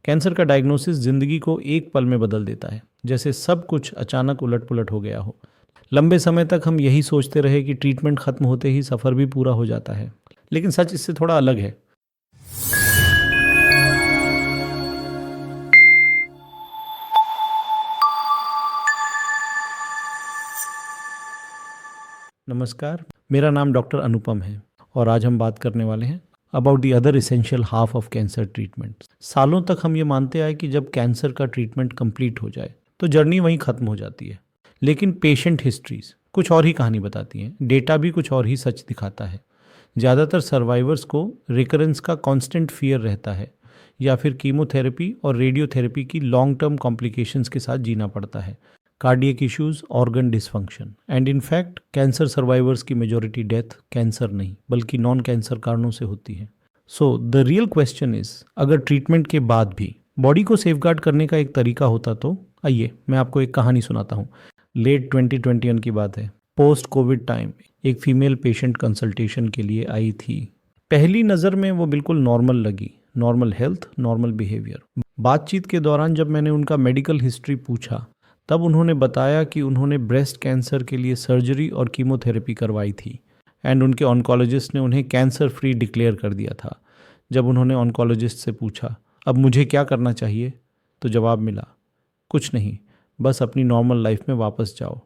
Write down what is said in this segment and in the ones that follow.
Cancer का diagnosis जिंदगी को एक पल में बदल देता है, जैसे सब कुछ अचानक उलट पुलट हो गया हो। लंबे समय तक हम यही सोचते रहे कि ट्रीटमेंट खत्म होते ही सफ़र भी पूरा हो जाता है, लेकिन सच इससे थोड़ा अलग है। नमस्कार, मेरा नाम डॉक्टर अनुपम है और आज हम बात करने वाले हैं about the other essential half of cancer treatment. सालों तक हम ये मानते आए कि जब कैंसर का ट्रीटमेंट कंप्लीट हो जाए तो जर्नी वहीं ख़त्म हो जाती है, लेकिन पेशेंट हिस्ट्रीज कुछ और ही कहानी बताती हैं, डेटा भी कुछ और ही सच दिखाता है। ज़्यादातर सर्वाइवर्स को रिकरेंस का कांस्टेंट फियर रहता है या फिर कीमोथेरेपी और रेडियोथेरेपी की लॉन्ग टर्म कॉम्प्लिकेशंस के साथ जीना पड़ता है, cardiac issues, organ dysfunction and in fact cancer survivors की मेजॉरिटी डेथ कैंसर नहीं बल्कि नॉन कैंसर कारणों से होती है। So the real question is, अगर ट्रीटमेंट के बाद भी बॉडी को सेफगार्ड करने का एक तरीका होता तो। आइए मैं आपको एक कहानी सुनाता हूँ। लेट 2021 की बात है। पोस्ट कोविड टाइम एक फीमेल पेशेंट कंसल्टेशन के लिए आई थी। पहली नज़र में वो बिल्कुल नॉर्मल लगी, नॉर्मल हेल्थ, नॉर्मल बिहेवियर। बातचीत के दौरान जब मैंने उनका मेडिकल हिस्ट्री पूछा तब उन्होंने बताया कि उन्होंने ब्रेस्ट कैंसर के लिए सर्जरी और कीमोथेरेपी करवाई थी एंड उनके ऑन्कोलॉजिस्ट ने उन्हें कैंसर फ्री डिक्लेयर कर दिया था। जब उन्होंने ऑन्कोलॉजिस्ट से पूछा अब मुझे क्या करना चाहिए, तो जवाब मिला कुछ नहीं, बस अपनी नॉर्मल लाइफ में वापस जाओ।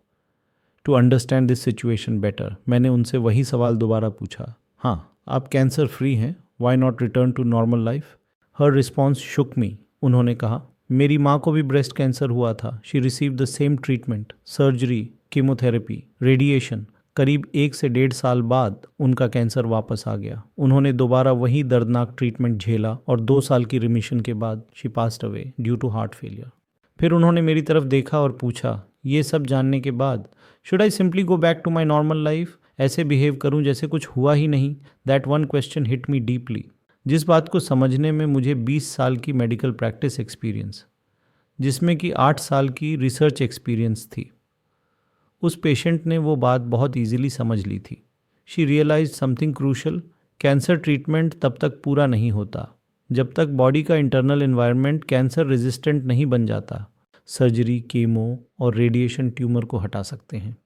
To understand this situation better मैंने उनसे वही सवाल दोबारा पूछा, हाँ आप कैंसर फ्री हैं, why not return to normal life. हर रिस्पॉन्स शुक मी। उन्होंने कहा मेरी माँ को भी ब्रेस्ट कैंसर हुआ था। She receive the same treatment, surgery, chemotherapy, radiation. करीब 1 से 1.5 साल बाद उनका कैंसर वापस आ गया। उन्होंने दोबारा वही दर्दनाक ट्रीटमेंट झेला और 2 साल की रिमिशन के बाद she passed away due to heart failure. फिर उन्होंने मेरी तरफ देखा और पूछा, ये सब जानने के बाद should I simply go back to my normal life, ऐसे बिहेव करूं जैसे कुछ हुआ ही नहीं। That one question hit me deeply. जिस बात को समझने में मुझे 20 साल की मेडिकल प्रैक्टिस एक्सपीरियंस, जिसमें कि 8 साल की रिसर्च एक्सपीरियंस थी, उस पेशेंट ने वो बात बहुत इजीली समझ ली थी। She realize something crucial, cancer treatment तब तक पूरा नहीं होता जब तक बॉडी का इंटरनल एनवायरनमेंट कैंसर रेजिस्टेंट नहीं बन जाता। सर्जरी, कीमो और रेडिएशन ट्यूमर को हटा सकते हैं,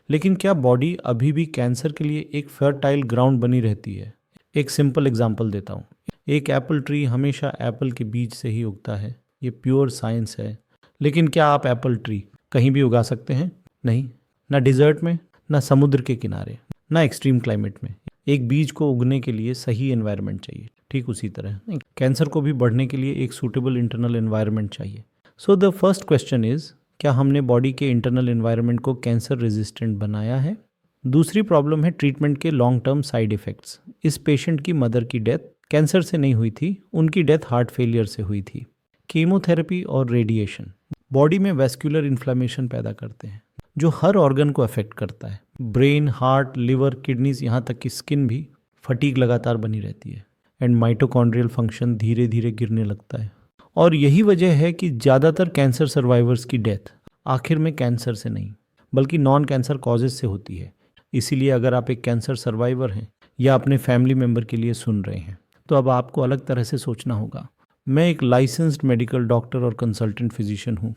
लेकिन क्या बॉडी अभी भी कैंसर के लिए एक फर्टाइल ग्राउंड बनी रहती है? एक सिंपल एग्जाम्पल देता हूँ। एक एप्पल ट्री हमेशा एप्पल के बीज से ही उगता है, ये प्योर साइंस है। लेकिन क्या आप एप्पल ट्री कहीं भी उगा सकते हैं? नहीं, ना डिजर्ट में, ना समुद्र के किनारे, ना एक्सट्रीम क्लाइमेट में। एक बीज को उगने के लिए सही एनवायरनमेंट चाहिए, ठीक उसी तरह कैंसर को भी बढ़ने के लिए एक सूटेबल इंटरनल एनवायरनमेंट चाहिए। So the first question is, क्या हमने बॉडी के इंटरनल एनवायरनमेंट को कैंसर रेजिस्टेंट बनाया है? दूसरी प्रॉब्लम है ट्रीटमेंट के लॉन्ग टर्म साइड इफ़ेक्ट्स। इस पेशेंट की मदर की डेथ कैंसर से नहीं हुई थी, उनकी डेथ हार्ट फेलियर से हुई थी। कीमोथेरेपी और रेडिएशन बॉडी में वैस्कुलर इन्फ्लेमेशन पैदा करते हैं जो हर ऑर्गन को अफेक्ट करता है। ब्रेन, हार्ट, लिवर, किडनीज, यहाँ तक कि स्किन भी। फटीग लगातार बनी रहती है एंड माइटोकॉन्ड्रियल फंक्शन धीरे धीरे गिरने लगता है। और यही वजह है कि ज़्यादातर कैंसर सर्वाइवर्स की डेथ आखिर में कैंसर से नहीं बल्कि नॉन कैंसर कॉजेज से होती है। इसीलिए अगर आप एक कैंसर सर्वाइवर हैं या अपने फैमिली मेम्बर के लिए सुन रहे हैं तो अब आपको अलग तरह से सोचना होगा। मैं एक लाइसेंस्ड मेडिकल डॉक्टर और कंसल्टेंट फिजिशियन हूँ।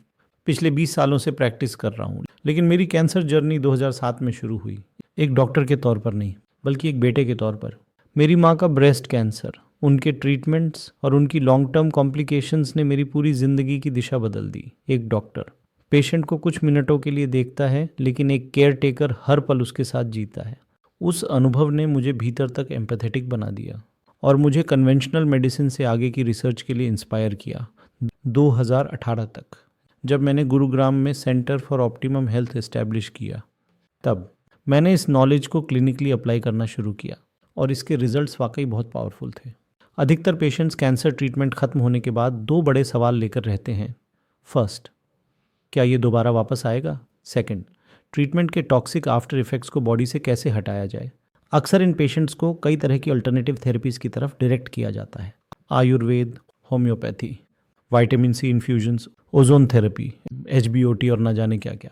पिछले 20 सालों से प्रैक्टिस कर रहा हूँ, लेकिन मेरी कैंसर जर्नी 2007 में शुरू हुई, एक डॉक्टर के तौर पर नहीं बल्कि एक बेटे के तौर पर। मेरी माँ का ब्रेस्ट कैंसर, उनके ट्रीटमेंट्स और उनकी लॉन्ग टर्म कॉम्प्लिकेशंस ने मेरी पूरी ज़िंदगी की दिशा बदल दी। एक डॉक्टर पेशेंट को कुछ मिनटों के लिए देखता है, लेकिन एक केयर टेकर हर पल उसके साथ जीता है। उस अनुभव ने मुझे भीतर तक एम्पैथेटिक बना दिया और मुझे कन्वेंशनल मेडिसिन से आगे की रिसर्च के लिए इंस्पायर किया। 2018 तक जब मैंने गुरुग्राम में centre for Optimum health establish किया, तब मैंने इस नॉलेज को क्लिनिकली अप्लाई करना शुरू किया और इसके रिजल्ट्स वाकई बहुत पावरफुल थे। अधिकतर पेशेंट्स कैंसर ट्रीटमेंट खत्म होने के बाद 2 बड़े सवाल लेकर रहते हैं। फर्स्ट, क्या ये दोबारा वापस आएगा? सेकंड, ट्रीटमेंट के टॉक्सिक आफ्टर इफेक्ट्स को बॉडी से कैसे हटाया जाए? अक्सर इन पेशेंट्स को कई तरह की अल्टरनेटिव थेरेपीज़ की तरफ डायरेक्ट किया जाता है। Ayurveda, homeopathy, vitamin C infusions, ozone therapy, HBOT और ना जाने क्या क्या।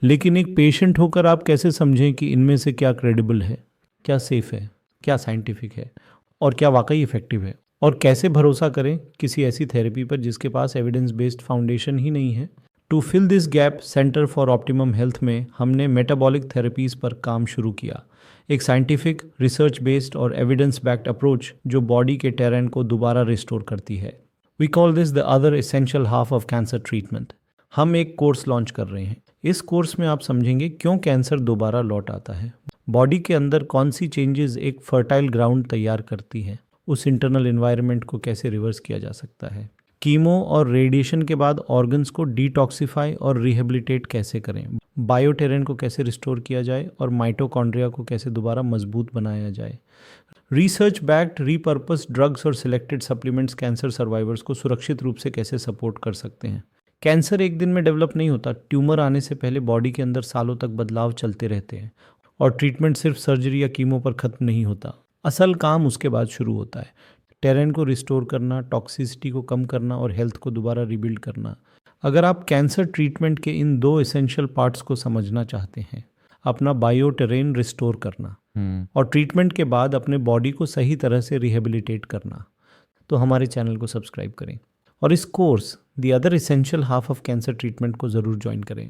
लेकिन एक पेशेंट होकर आप कैसे समझें कि इनमें से क्या क्रेडिबल है, क्या सेफ़ है, क्या साइंटिफिक है और क्या वाकई इफ़ेक्टिव है? और कैसे भरोसा करें किसी ऐसी थेरेपी पर जिसके पास एविडेंस बेस्ड फाउंडेशन ही नहीं है। To fill this gap Centre for Optimum Health में हमने मेटाबॉलिक थेरेपीज़ पर काम शुरू किया, एक साइंटिफिक रिसर्च बेस्ड और एविडेंस बैक्ड अप्रोच जो बॉडी के टेरेन को दोबारा रिस्टोर करती है। We call this the other essential half of cancer treatment. हम एक कोर्स लॉन्च कर रहे हैं। इस कोर्स में आप समझेंगे क्यों कैंसर दोबारा लौट आता है, बॉडी के अंदर कौन सी चेंजेस एक फर्टाइल ग्राउंड तैयार करती है, उस इंटरनल एनवायरनमेंट को कैसे रिवर्स किया जा सकता है, कीमो और रेडिएशन के बाद ऑर्गन्स को डिटॉक्सिफाई और रिहेबिलिटेट कैसे करें, बायोटेरेन को कैसे रिस्टोर किया जाए और माइटोकॉन्ड्रिया को कैसे दोबारा मजबूत बनाया जाए। रिसर्च बैक्ड रीपर्पस ड्रग्स और सिलेक्टेड सप्लीमेंट्स कैंसर सर्वाइवर्स को सुरक्षित रूप से कैसे सपोर्ट कर सकते हैं। कैंसर एक दिन में डेवलप नहीं होता। ट्यूमर आने से पहले बॉडी के अंदर सालों तक बदलाव चलते रहते हैं और ट्रीटमेंट सिर्फ सर्जरी या कीमो पर खत्म नहीं होता। असल काम उसके बाद शुरू होता है, टेरेन को रिस्टोर करना, टॉक्सिसिटी को कम करना और हेल्थ को दोबारा रिबिल्ड करना। अगर आप कैंसर ट्रीटमेंट के इन दो एसेंशियल पार्ट्स को समझना चाहते हैं, अपना बायो टेरेन रिस्टोर करना और ट्रीटमेंट के बाद अपने बॉडी को सही तरह से रिहेबिलिटेट करना, तो हमारे चैनल को सब्सक्राइब करें और इस course the other essential half of cancer treatment को ज़रूर ज्वाइन करें।